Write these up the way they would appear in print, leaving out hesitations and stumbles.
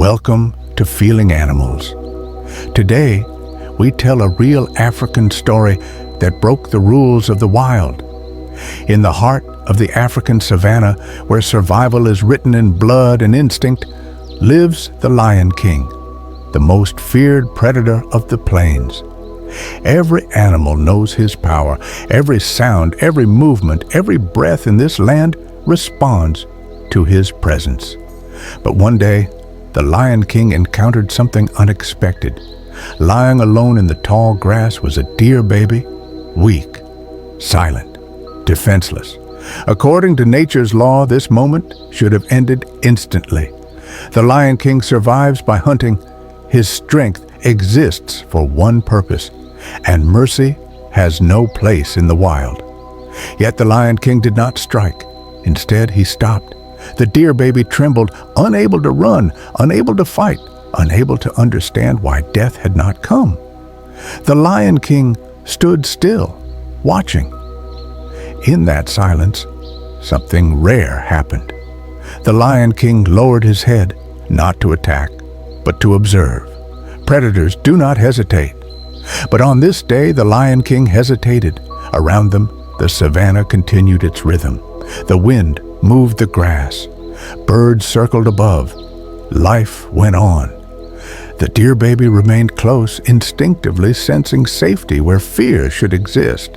Welcome to Feeling Animals. Today, we tell a real African story that broke the rules of the wild. In the heart of the African savanna, where survival is written in blood and instinct, lives the Lion King, the most feared predator of the plains. Every animal knows his power. Every sound, every movement, every breath in this land responds to his presence. But one day, the Lion King encountered something unexpected. Lying alone in the tall grass was a deer baby, weak, silent, defenseless. According to nature's law, this moment should have ended instantly. The Lion King survives by hunting. His strength exists for one purpose, and mercy has no place in the wild. Yet the Lion King did not strike. Instead, he stopped. The deer baby trembled, unable to run, unable to fight, unable to understand why death had not come. The Lion King stood still, watching. In that silence, something rare happened. The Lion King lowered his head, not to attack, but to observe. Predators do not hesitate. But on this day, the Lion King hesitated. Around them, the savanna continued its rhythm. The wind moved the grass. Birds circled above. Life went on. The deer baby remained close, instinctively sensing safety where fear should exist.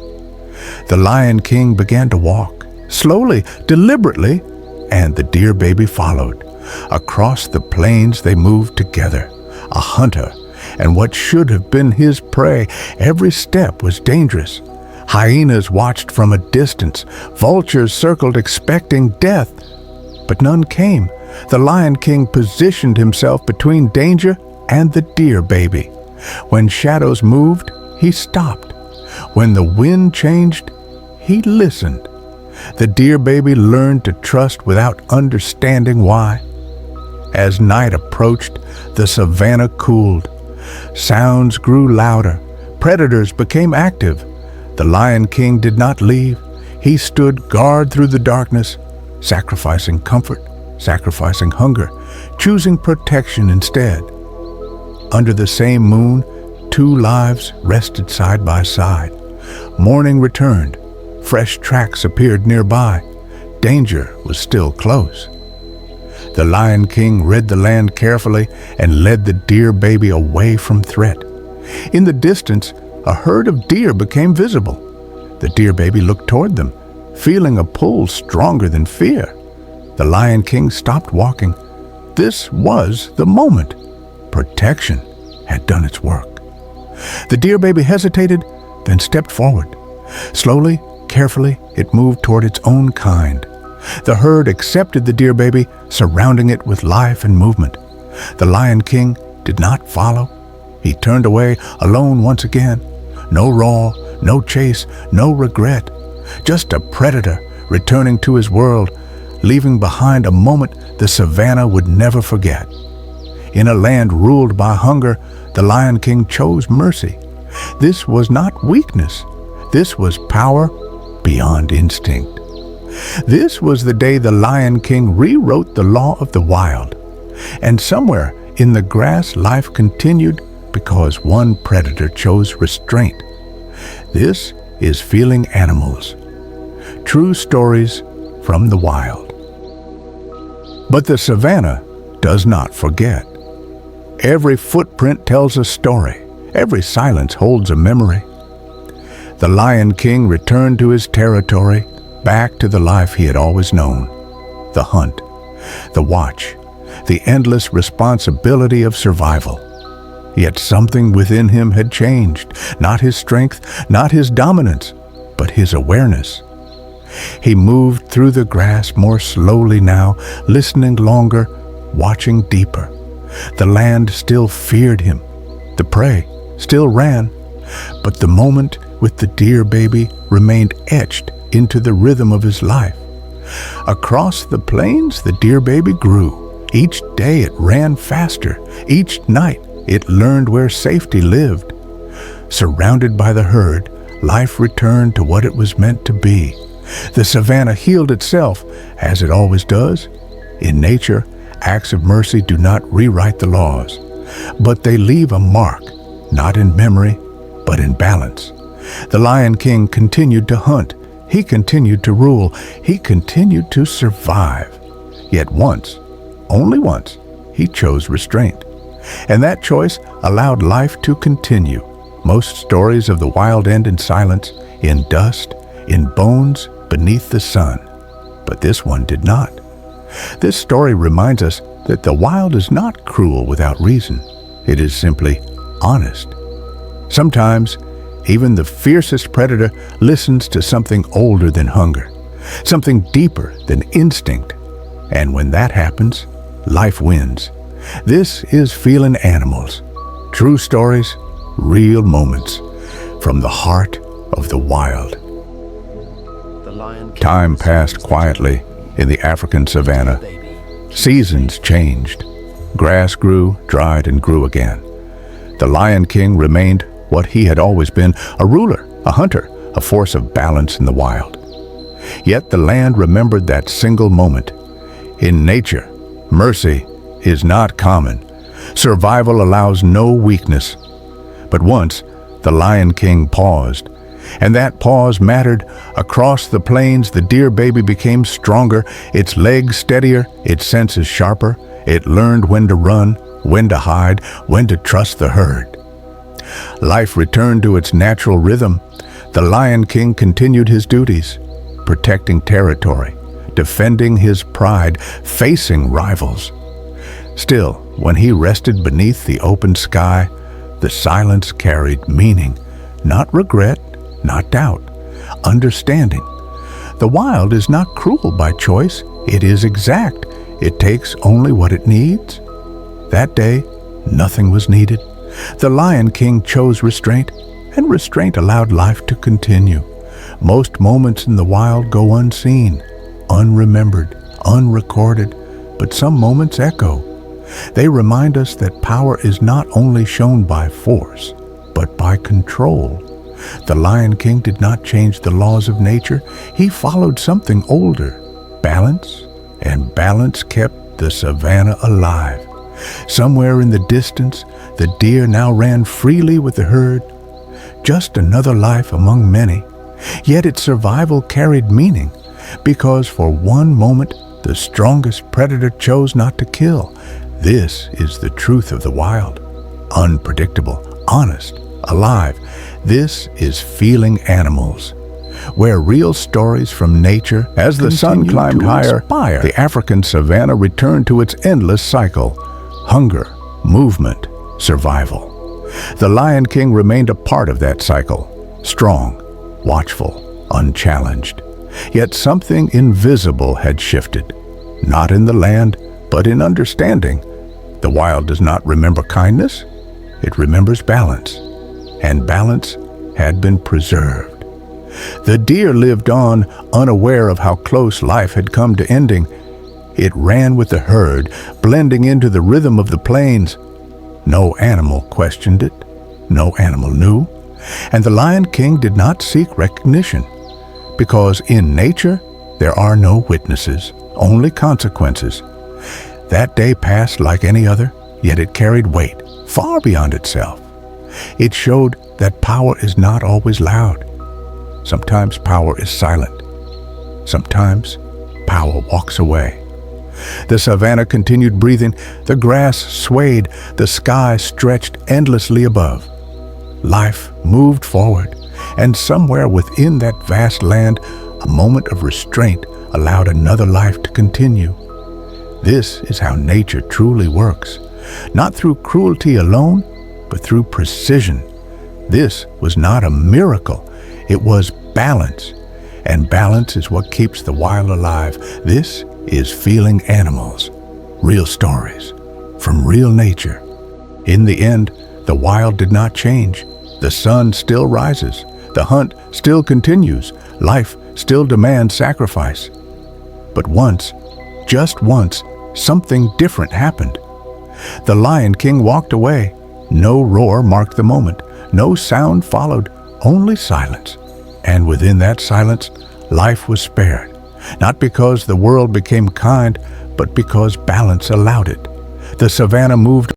The Lion King began to walk, slowly, deliberately, and the deer baby followed. Across the plains they moved together, a hunter and what should have been his prey. Every step was dangerous. Hyenas watched from a distance. Vultures circled expecting death, but none came. The Lion King positioned himself between danger and the deer baby. When shadows moved, he stopped. When the wind changed, he listened. The deer baby learned to trust without understanding why. As night approached, the savanna cooled. Sounds grew louder. Predators became active. The Lion King did not leave. He stood guard through the darkness, sacrificing comfort, sacrificing hunger, choosing protection instead. Under the same moon, two lives rested side by side. Morning returned. Fresh tracks appeared nearby. Danger was still close. The Lion King read the land carefully and led the deer baby away from threat. In the distance, a herd of deer became visible. The deer baby looked toward them, feeling a pull stronger than fear. The Lion King stopped walking. This was the moment. Protection had done its work. The deer baby hesitated, then stepped forward. Slowly, carefully, it moved toward its own kind. The herd accepted the deer baby, surrounding it with life and movement. The Lion King did not follow. He turned away, alone once again. No roar, no chase, no regret. Just a predator returning to his world, leaving behind a moment the savanna would never forget. In a land ruled by hunger, the Lion King chose mercy. This was not weakness. This was power beyond instinct. This was the day the Lion King rewrote the law of the wild. And somewhere in the grass, life continued because one predator chose restraint. This is Feeling Animals. True stories from the wild. But the savanna does not forget. Every footprint tells a story. Every silence holds a memory. The Lion King returned to his territory, back to the life he had always known. The hunt, the watch, the endless responsibility of survival. Yet something within him had changed. Not his strength, not his dominance, but his awareness. He moved through the grass more slowly now, listening longer, watching deeper. The land still feared him. The prey still ran. But the moment with the deer baby remained etched into the rhythm of his life. Across the plains, the deer baby grew. Each day it ran faster. Each night it learned where safety lived. Surrounded by the herd, life returned to what it was meant to be. The savanna healed itself, as it always does. In nature, Acts of mercy do not rewrite the laws, but they leave a mark, not in memory, but in balance. The Lion King continued to hunt. He continued to rule. He continued to survive. Yet once, only once, he chose restraint. And that choice allowed life to continue. Most stories of the wild end in silence, in dust, in bones, beneath the sun. But this one did not. This story reminds us that the wild is not cruel without reason. It is simply honest. Sometimes, even the fiercest predator listens to something older than hunger, something deeper than instinct. And when that happens, life wins. This is Feeling Animals. True stories, real moments, from the heart of the wild. Time passed quietly in the African savanna. Seasons changed. Grass grew, dried, and grew again. The Lion King remained what he had always been, a ruler, a hunter, a force of balance in the wild. Yet the land remembered that single moment. In nature, mercy is not common. Survival allows no weakness. But once, the Lion King paused, and that pause mattered. Across the plains, the deer baby became stronger, its legs steadier, its senses sharper. It learned when to run, when to hide, when to trust the herd. Life returned to its natural rhythm. The Lion King continued his duties, protecting territory, defending his pride, facing rivals. Still, when he rested beneath the open sky, the silence carried meaning, not regret, not doubt, understanding. The wild is not cruel by choice. It is exact. It takes only what it needs. That day, nothing was needed. The Lion King chose restraint, and restraint allowed life to continue. Most moments in the wild go unseen, unremembered, unrecorded, but some moments echo. They remind us that power is not only shown by force, but by control. The Lion King did not change the laws of nature. He followed something older, balance, and balance kept the savanna alive. Somewhere in the distance, the deer now ran freely with the herd, just another life among many. Yet its survival carried meaning, because for one moment, the strongest predator chose not to kill. This is the truth of the wild. Unpredictable, honest, alive. This is Feeling Animals, where real stories from nature, as the sun climbed higher, the African savanna returned to its endless cycle: hunger, movement, survival. The Lion King remained a part of that cycle, strong, watchful, unchallenged. Yet something invisible had shifted, not in the land, but in understanding. The wild does not remember kindness, it remembers balance, and balance had been preserved. The deer lived on, unaware of how close life had come to ending. It ran with the herd, blending into the rhythm of the plains. No animal questioned it, no animal knew, and the Lion King did not seek recognition, because in nature there are no witnesses, only consequences. That day passed like any other, yet it carried weight, far beyond itself. It showed that power is not always loud. Sometimes power is silent. Sometimes power walks away. The savanna continued breathing, the grass swayed, the sky stretched endlessly above. Life moved forward, and somewhere within that vast land, a moment of restraint allowed another life to continue. This is how nature truly works, not through cruelty alone, but through precision. This was not a miracle, it was balance, and balance is what keeps the wild alive. This is Feeling Animals, real stories from real nature. In the end, the wild did not change. The sun still rises, the hunt still continues, life still demands sacrifice. But once, just once, something different happened. The Lion King walked away. No roar marked the moment. No sound followed, only silence. And within that silence, life was spared. Not because the world became kind, but because balance allowed it. The savanna moved